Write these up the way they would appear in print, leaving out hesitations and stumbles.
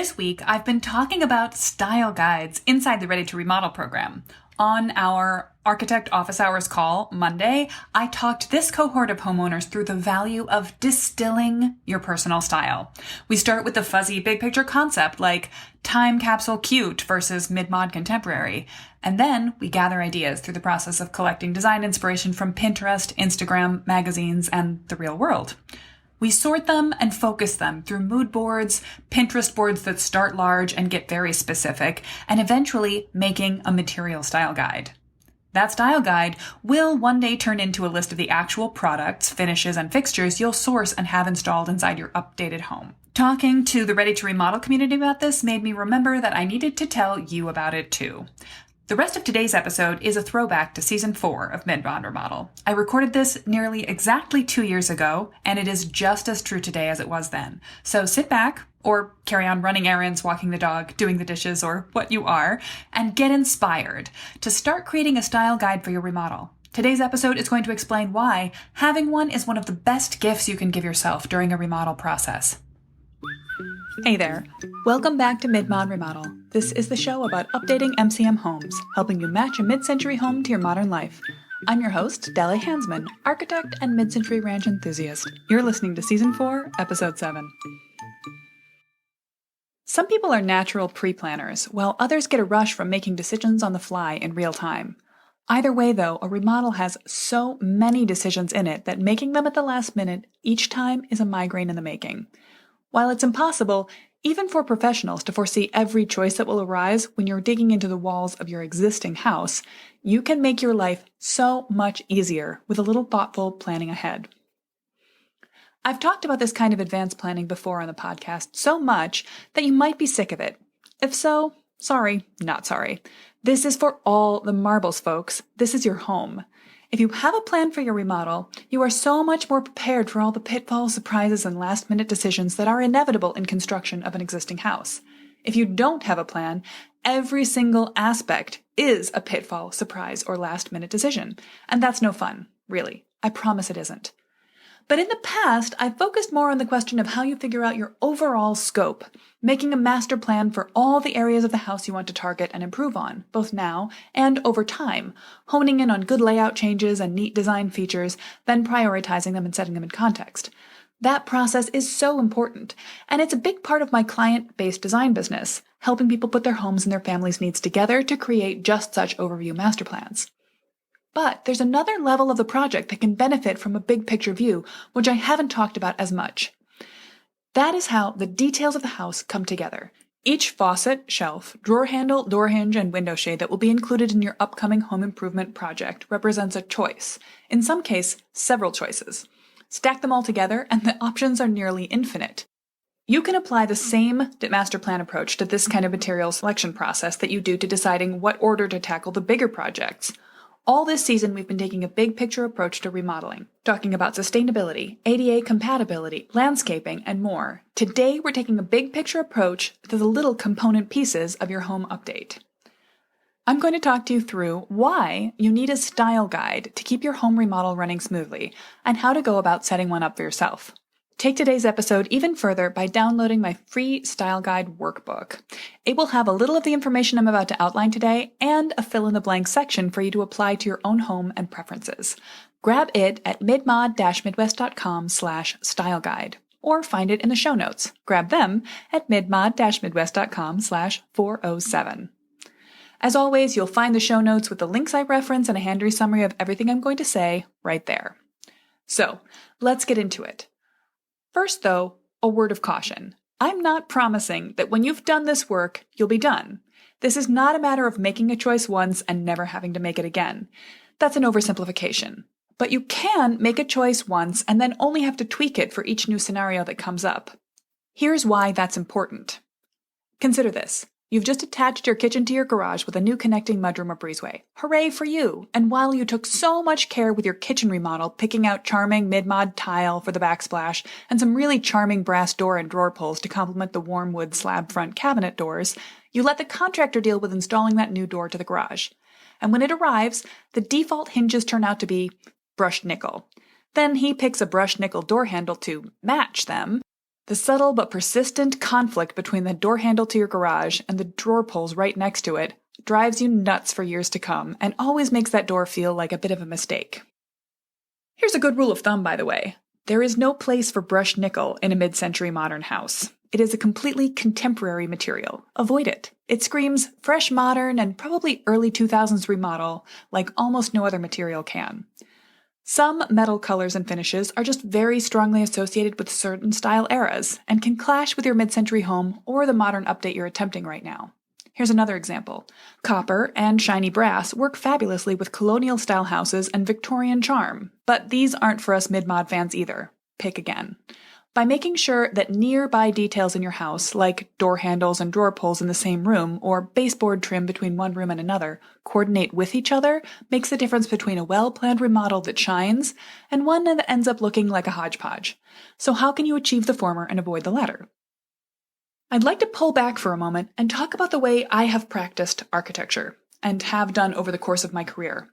This week, I've been talking about style guides inside the Ready to Remodel program. On our Architect Office Hours call Monday, I talked this cohort of homeowners through the value of distilling your personal style. We start with the fuzzy big picture concept like time capsule cute versus mid-mod contemporary. And then we gather ideas through the process of collecting design inspiration from Pinterest, Instagram, magazines, and the real world. We sort them and focus them through mood boards, Pinterest boards that start large and get very specific, and eventually making a material style guide. That style guide will one day turn into a list of the actual products, finishes, and fixtures you'll source and have installed inside your updated home. Talking to the Ready to Remodel community about this made me remember that I needed to tell you about it too. The rest of today's episode is a throwback to Season 4 of Mid Mod Remodel. I recorded this nearly exactly 2 years ago, and it is just as true today as it was then. So sit back, or carry on running errands, walking the dog, doing the dishes, or what you are, and get inspired to start creating a style guide for your remodel. Today's episode is going to explain why having one is one of the best gifts you can give yourself during a remodel process. Hey there. Welcome back to Mid Mod Remodel. This is the show about updating MCM homes, helping you match a mid-century home to your modern life. I'm your host, Deli Hansman, architect and mid-century ranch enthusiast. You're listening to Season 4, Episode 7. Some people are natural pre-planners, while others get a rush from making decisions on the fly in real time. Either way, though, a remodel has so many decisions in it that making them at the last minute each time is a migraine in the making. While it's impossible, even for professionals, to foresee every choice that will arise when you're digging into the walls of your existing house, you can make your life so much easier with a little thoughtful planning ahead. I've talked about this kind of advanced planning before on the podcast so much that you might be sick of it. If so, sorry, not sorry. This is for all the marbles, folks. This is your home. If you have a plan for your remodel, you are so much more prepared for all the pitfalls, surprises, and last-minute decisions that are inevitable in construction of an existing house. If you don't have a plan, every single aspect is a pitfall, surprise, or last-minute decision. And that's no fun, really. I promise it isn't. But in the past, I've focused more on the question of how you figure out your overall scope, making a master plan for all the areas of the house you want to target and improve on, both now and over time, honing in on good layout changes and neat design features, then prioritizing them and setting them in context. That process is so important, and it's a big part of my client-based design business, helping people put their homes and their families' needs together to create just such overview master plans. But there's another level of the project that can benefit from a big picture view, which I haven't talked about as much. That is how the details of the house come together. Each faucet, shelf, drawer handle, door hinge, and window shade that will be included in your upcoming home improvement project represents a choice. In some case, several choices. Stack them all together, and the options are nearly infinite. You can apply the same master plan approach to this kind of material selection process that you do to deciding what order to tackle the bigger projects. All this season, we've been taking a big picture approach to remodeling, talking about sustainability, ADA compatibility, landscaping, and more. Today, we're taking a big picture approach to the little component pieces of your home update. I'm going to talk to you through why you need a style guide to keep your home remodel running smoothly, and how to go about setting one up for yourself. Take today's episode even further by downloading my free style guide workbook. It will have a little of the information I'm about to outline today and a fill-in-the-blank section for you to apply to your own home and preferences. Grab it at midmod-midwest.com/style guide, or find it in the show notes. Grab them at midmod-midwest.com/407. As always, you'll find the show notes with the links I reference and a handy summary of everything I'm going to say right there. So, let's get into it. First, though, a word of caution. I'm not promising that when you've done this work, you'll be done. This is not a matter of making a choice once and never having to make it again. That's an oversimplification. But you can make a choice once and then only have to tweak it for each new scenario that comes up. Here's why that's important. Consider this. You've just attached your kitchen to your garage with a new connecting mudroom or breezeway. Hooray for you! And while you took so much care with your kitchen remodel, picking out charming mid-mod tile for the backsplash and some really charming brass door and drawer pulls to complement the warm wood slab front cabinet doors, you let the contractor deal with installing that new door to the garage. And when it arrives, the default hinges turn out to be brushed nickel. Then he picks a brushed nickel door handle to match them, The subtle but persistent conflict between the door handle to your garage and the drawer pulls right next to it drives you nuts for years to come and always makes that door feel like a bit of a mistake. Here's a good rule of thumb, by the way. There is no place for brushed nickel in a mid-century modern house. It is a completely contemporary material. Avoid it. It screams fresh modern and probably early 2000s remodel like almost no other material can. Some metal colors and finishes are just very strongly associated with certain style eras and can clash with your mid-century home or the modern update you're attempting right now. Here's another example. Copper and shiny brass work fabulously with colonial-style houses and Victorian charm, but these aren't for us mid-mod fans either. Pick again. By making sure that nearby details in your house, like door handles and drawer pulls in the same room or baseboard trim between one room and another, coordinate with each other, makes the difference between a well-planned remodel that shines and one that ends up looking like a hodgepodge. So how can you achieve the former and avoid the latter? I'd like to pull back for a moment and talk about the way I have practiced architecture, and have done over the course of my career.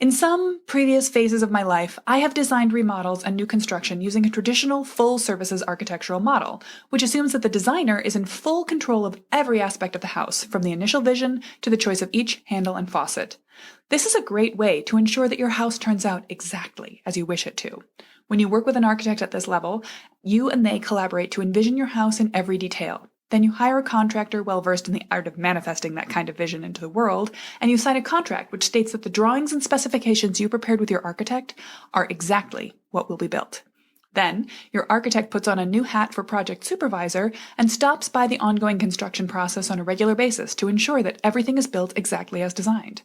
In some previous phases of my life, I have designed remodels and new construction using a traditional full-services architectural model, which assumes that the designer is in full control of every aspect of the house, from the initial vision to the choice of each handle and faucet. This is a great way to ensure that your house turns out exactly as you wish it to. When you work with an architect at this level, you and they collaborate to envision your house in every detail. Then you hire a contractor well-versed in the art of manifesting that kind of vision into the world, and you sign a contract which states that the drawings and specifications you prepared with your architect are exactly what will be built. Then, your architect puts on a new hat for project supervisor and stops by the ongoing construction process on a regular basis to ensure that everything is built exactly as designed.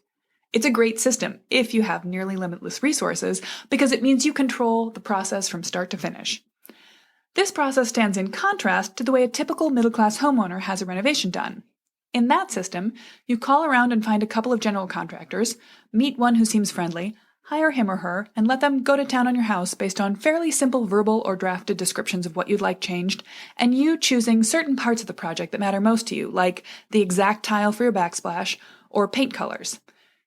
It's a great system if you have nearly limitless resources, because it means you control the process from start to finish. This process stands in contrast to the way a typical middle-class homeowner has a renovation done. In that system, you call around and find a couple of general contractors, meet one who seems friendly, hire him or her, and let them go to town on your house based on fairly simple verbal or drafted descriptions of what you'd like changed, and you choosing certain parts of the project that matter most to you, like the exact tile for your backsplash or paint colors.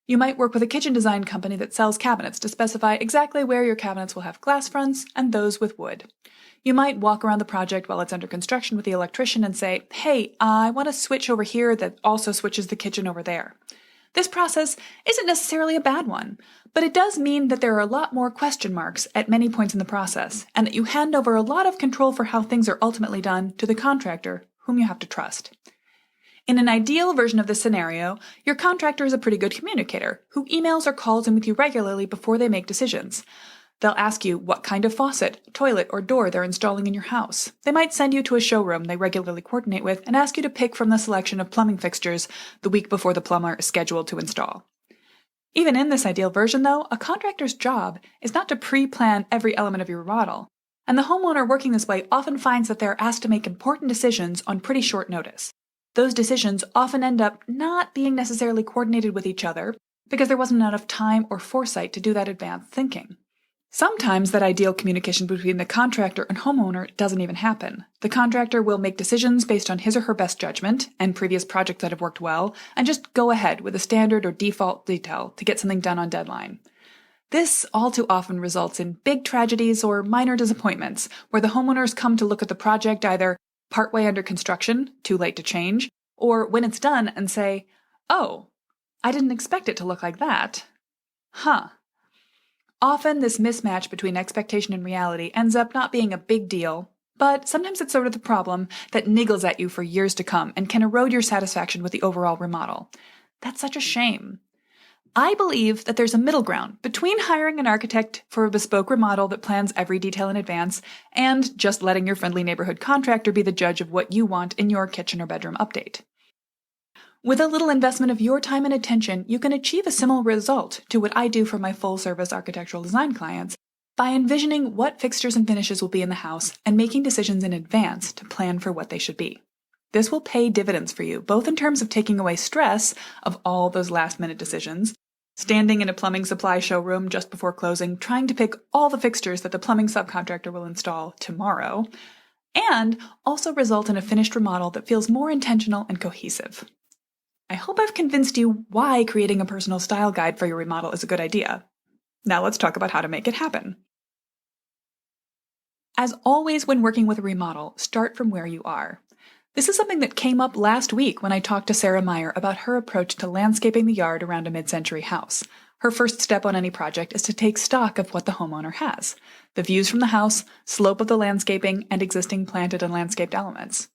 You might work with a kitchen design company that sells cabinets to specify exactly where your cabinets will have glass fronts and those with wood. You might walk around the project while it's under construction with the electrician and say, "Hey, I want a switch over here that also switches the kitchen over there." This process isn't necessarily a bad one, but it does mean that there are a lot more question marks at many points in the process, and that you hand over a lot of control for how things are ultimately done to the contractor, whom you have to trust. In an ideal version of this scenario, your contractor is a pretty good communicator, who emails or calls in with you regularly before they make decisions. They'll ask you what kind of faucet, toilet, or door they're installing in your house. They might send you to a showroom they regularly coordinate with and ask you to pick from the selection of plumbing fixtures the week before the plumber is scheduled to install. Even in this ideal version, though, a contractor's job is not to pre-plan every element of your remodel, and the homeowner working this way often finds that they're asked to make important decisions on pretty short notice. Those decisions often end up not being necessarily coordinated with each other because there wasn't enough time or foresight to do that advanced thinking. Sometimes that ideal communication between the contractor and homeowner doesn't even happen. The contractor will make decisions based on his or her best judgment and previous projects that have worked well, and just go ahead with a standard or default detail to get something done on deadline. This all too often results in big tragedies or minor disappointments, where the homeowners come to look at the project either partway under construction, too late to change, or when it's done and say, "Oh, I didn't expect it to look like that. Huh." Often this mismatch between expectation and reality ends up not being a big deal, but sometimes it's sort of the problem that niggles at you for years to come and can erode your satisfaction with the overall remodel. That's such a shame. I believe that there's a middle ground between hiring an architect for a bespoke remodel that plans every detail in advance and just letting your friendly neighborhood contractor be the judge of what you want in your kitchen or bedroom update. With a little investment of your time and attention, you can achieve a similar result to what I do for my full-service architectural design clients by envisioning what fixtures and finishes will be in the house and making decisions in advance to plan for what they should be. This will pay dividends for you, both in terms of taking away stress of all those last-minute decisions, standing in a plumbing supply showroom just before closing, trying to pick all the fixtures that the plumbing subcontractor will install tomorrow, and also result in a finished remodel that feels more intentional and cohesive. I hope I've convinced you why creating a personal style guide for your remodel is a good idea. Now let's talk about how to make it happen. As always when working with a remodel, start from where you are. This is something that came up last week when I talked to Sarah Meyer about her approach to landscaping the yard around a mid-century house. Her first step on any project is to take stock of what the homeowner has: the views from the house, slope of the landscaping, and existing planted and landscaped elements.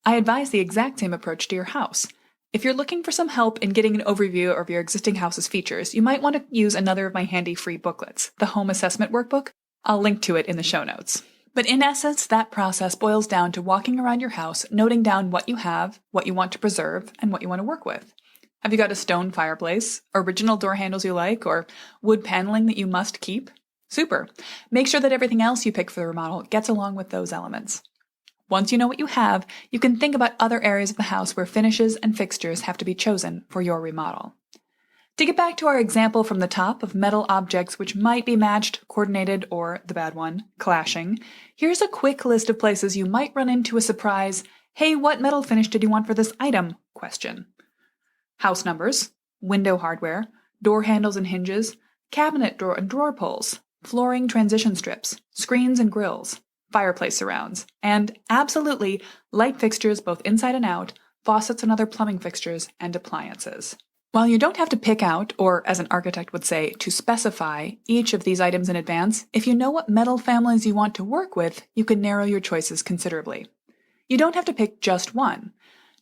I advise the exact same approach to your house. If you're looking for some help in getting an overview of your existing house's features, you might want to use another of my handy free booklets, the Home Assessment Workbook. I'll link to it in the show notes. But in essence, that process boils down to walking around your house, noting down what you have, what you want to preserve, and what you want to work with. Have you got a stone fireplace, original door handles you like, or wood paneling that you must keep? Super. Make sure that everything else you pick for the remodel gets along with those elements. Once you know what you have, you can think about other areas of the house where finishes and fixtures have to be chosen for your remodel. To get back to our example from the top of metal objects which might be matched, coordinated, or, the bad one, clashing, here's a quick list of places you might run into a surprise, "Hey, what metal finish did you want for this item?" question. House numbers, window hardware, door handles and hinges, cabinet door and drawer pulls, flooring transition strips, screens and grills, fireplace surrounds, and, absolutely, light fixtures both inside and out, faucets and other plumbing fixtures, and appliances. While you don't have to pick out, or as an architect would say, to specify, each of these items in advance, if you know what metal families you want to work with, you can narrow your choices considerably. You don't have to pick just one.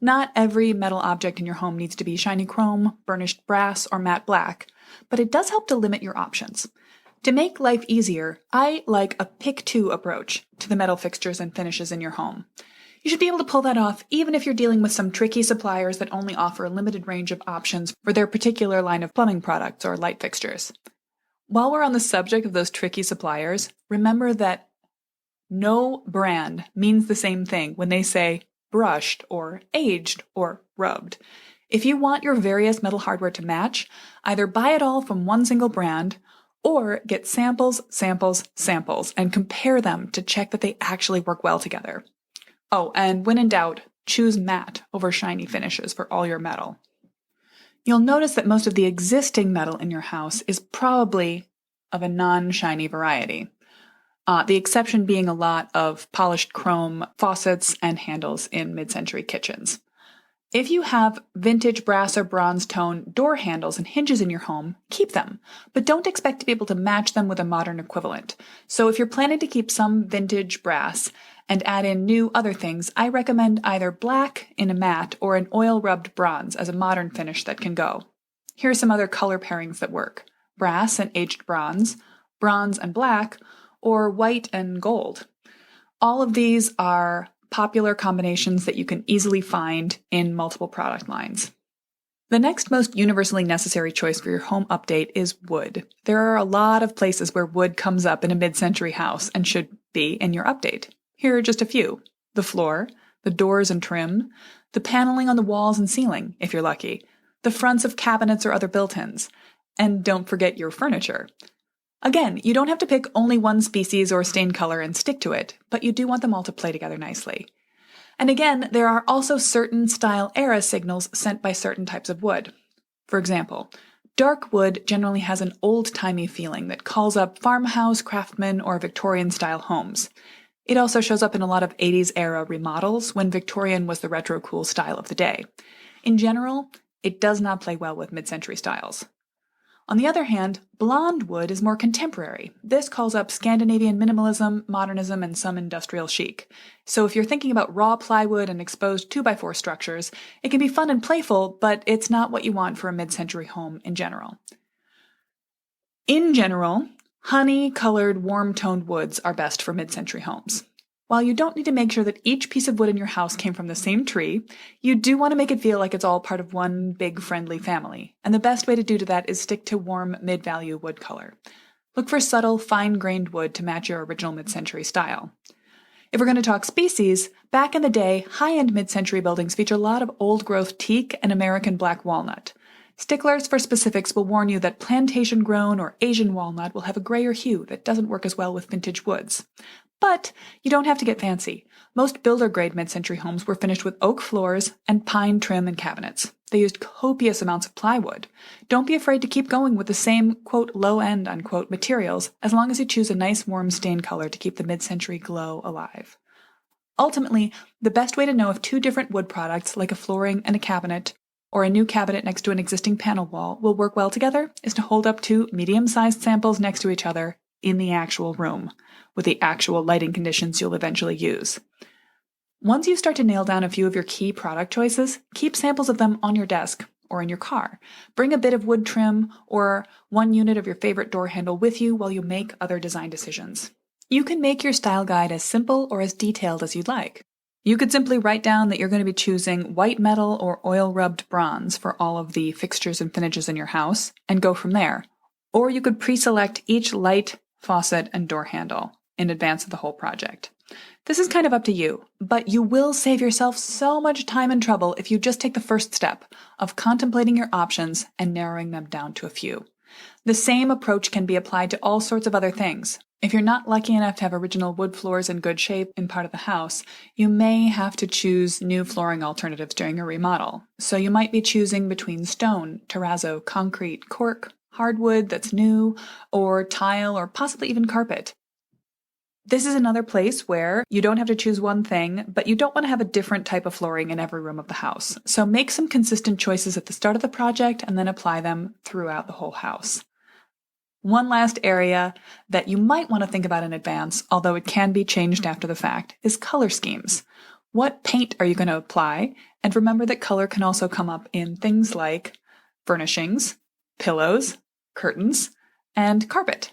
Not every metal object in your home needs to be shiny chrome, burnished brass, or matte black, but it does help to limit your options. To make life easier, I like a pick-two approach to the metal fixtures and finishes in your home. You should be able to pull that off even if you're dealing with some tricky suppliers that only offer a limited range of options for their particular line of plumbing products or light fixtures. While we're on the subject of those tricky suppliers, remember that no brand means the same thing when they say brushed or aged or rubbed. If you want your various metal hardware to match, either buy it all from one single brand or get samples, and compare them to check that they actually work well together. Oh, and when in doubt, choose matte over shiny finishes for all your metal. You'll notice that most of the existing metal in your house is probably of a non-shiny variety. The exception being a lot of polished chrome faucets and handles in mid-century kitchens. If you have vintage brass or bronze tone door handles and hinges in your home, keep them, but don't expect to be able to match them with a modern equivalent. So if you're planning to keep some vintage brass and add in new other things, I recommend either black in a matte or an oil-rubbed bronze as a modern finish that can go. Here are some other color pairings that work: brass and aged bronze, bronze and black, or white and gold. All of these are popular combinations that you can easily find in multiple product lines. The next most universally necessary choice for your home update is wood. There are a lot of places where wood comes up in a mid-century house and should be in your update. Here are just a few: the floor, the doors and trim, the paneling on the walls and ceiling, if you're lucky, the fronts of cabinets or other built-ins, and don't forget your furniture. Again, you don't have to pick only one species or stain color and stick to it, but you do want them all to play together nicely. And again, there are also certain style era signals sent by certain types of wood. For example, dark wood generally has an old-timey feeling that calls up farmhouse, craftsman, or Victorian-style homes. It also shows up in a lot of 80s era remodels when Victorian was the retro cool style of the day. In general, it does not play well with mid-century styles. On the other hand, blonde wood is more contemporary. This calls up Scandinavian minimalism, modernism, and some industrial chic. So if you're thinking about raw plywood and exposed 2x4 structures, it can be fun and playful, but it's not what you want for a mid-century home in general. In general, honey-colored, warm-toned woods are best for mid-century homes. While you don't need to make sure that each piece of wood in your house came from the same tree, you do want to make it feel like it's all part of one big friendly family, and the best way to do that is stick to warm mid-value wood color. Look for subtle, fine-grained wood to match your original mid-century style. If we're going to talk species, back in the day, high-end mid-century buildings feature a lot of old-growth teak and American black walnut. Sticklers for specifics will warn you that plantation-grown or Asian walnut will have a grayer hue that doesn't work as well with vintage woods. But you don't have to get fancy. Most builder-grade mid-century homes were finished with oak floors and pine trim and cabinets. They used copious amounts of plywood. Don't be afraid to keep going with the same, quote, low-end, unquote, materials, as long as you choose a nice warm stain color to keep the mid-century glow alive. Ultimately, the best way to know if two different wood products, like a flooring and a cabinet, or a new cabinet next to an existing panel wall, will work well together is to hold up two medium-sized samples next to each other in the actual room, with the actual lighting conditions you'll eventually use. Once you start to nail down a few of your key product choices, keep samples of them on your desk or in your car. Bring a bit of wood trim or one unit of your favorite door handle with you while you make other design decisions. You can make your style guide as simple or as detailed as you'd like. You could simply write down that you're going to be choosing white metal or oil-rubbed bronze for all of the fixtures and finishes in your house and go from there. Or you could pre-select each light, faucet, and door handle in advance of the whole project. This is kind of up to you, but you will save yourself so much time and trouble if you just take the first step of contemplating your options and narrowing them down to a few. The same approach can be applied to all sorts of other things. If you're not lucky enough to have original wood floors in good shape in part of the house, you may have to choose new flooring alternatives during a remodel. So you might be choosing between stone, terrazzo, concrete, cork, hardwood that's new, or tile, or possibly even carpet. This is another place where you don't have to choose one thing, but you don't want to have a different type of flooring in every room of the house. So make some consistent choices at the start of the project and then apply them throughout the whole house. One last area that you might want to think about in advance, although it can be changed after the fact, is color schemes. What paint are you going to apply? And remember that color can also come up in things like furnishings, pillows, curtains, and carpet.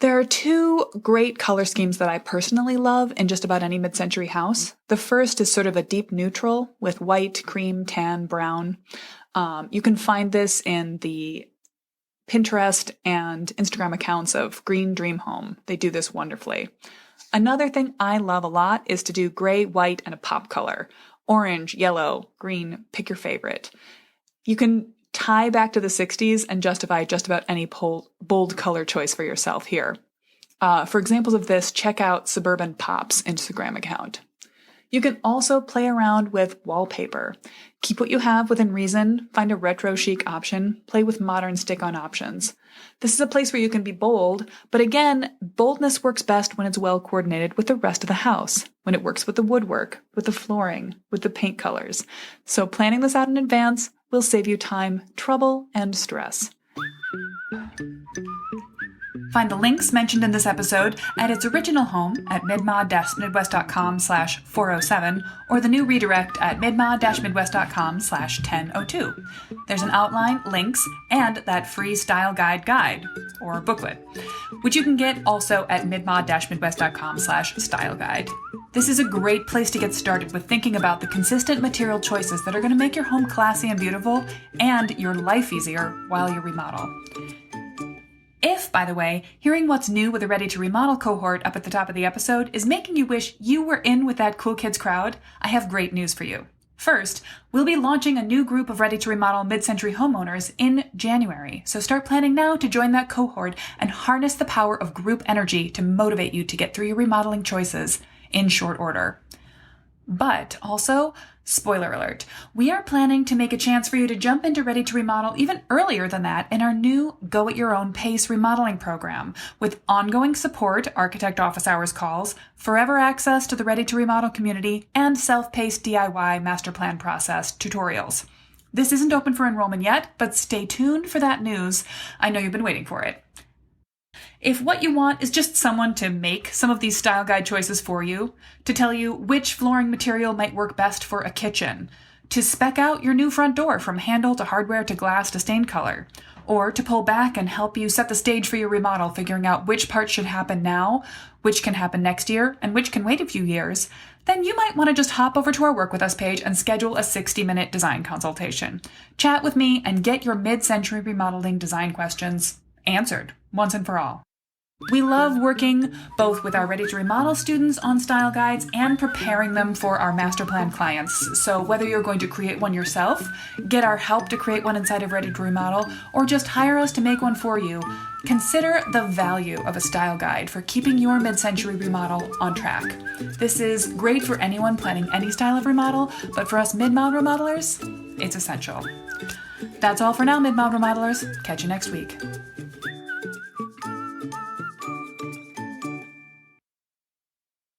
There are two great color schemes that I personally love in just about any mid-century house. The first is sort of a deep neutral with white, cream, tan, brown. You can find this in the Pinterest and Instagram accounts of Green Dream Home. They do this wonderfully. Another thing I love a lot is to do gray, white, and a pop color. Orange, yellow, green, pick your favorite. You can tie back to the 60s and justify just about any bold color choice for yourself here. For examples of this, check out Suburban Pop's Instagram account. You can also play around with wallpaper. Keep what you have within reason, find a retro chic option, play with modern stick-on options. This is a place where you can be bold, but again, boldness works best when it's well coordinated with the rest of the house, when it works with the woodwork, with the flooring, with the paint colors. So planning this out in advance will save you time, trouble, and stress. Find the links mentioned in this episode at its original home at midmod-midwest.com/407 or the new redirect at midmod-midwest.com/1002. There's an outline, links, and that free style guide or booklet, which you can get also at midmod-midwest.com/styleguide. This is a great place to get started with thinking about the consistent material choices that are going to make your home classy and beautiful and your life easier while you remodel. If, by the way, hearing what's new with the Ready to Remodel cohort up at the top of the episode is making you wish you were in with that cool kids crowd, I have great news for you. First, we'll be launching a new group of Ready to Remodel mid-century homeowners in January, so start planning now to join that cohort and harness the power of group energy to motivate you to get through your remodeling choices in short order. But also, spoiler alert, we are planning to make a chance for you to jump into Ready to Remodel even earlier than that in our new Go at Your Own Pace remodeling program, with ongoing support, architect office hours calls, forever access to the Ready to Remodel community, and self-paced DIY master plan process tutorials. This isn't open for enrollment yet, but stay tuned for that news. I know you've been waiting for it. If what you want is just someone to make some of these style guide choices for you, to tell you which flooring material might work best for a kitchen, to spec out your new front door from handle to hardware to glass to stain color, or to pull back and help you set the stage for your remodel, figuring out which parts should happen now, which can happen next year, and which can wait a few years, then you might want to just hop over to our Work With Us page and schedule a 60-minute design consultation. Chat with me and get your mid-century remodeling design questions answered once and for all. We love working both with our Ready to Remodel students on style guides and preparing them for our master plan clients. So whether you're going to create one yourself, get our help to create one inside of Ready to Remodel, or just hire us to make one for you, consider the value of a style guide for keeping your mid-century remodel on track. This is great for anyone planning any style of remodel, but for us mid-mod remodelers, it's essential. That's all for now, mid-mod remodelers. Catch you next week.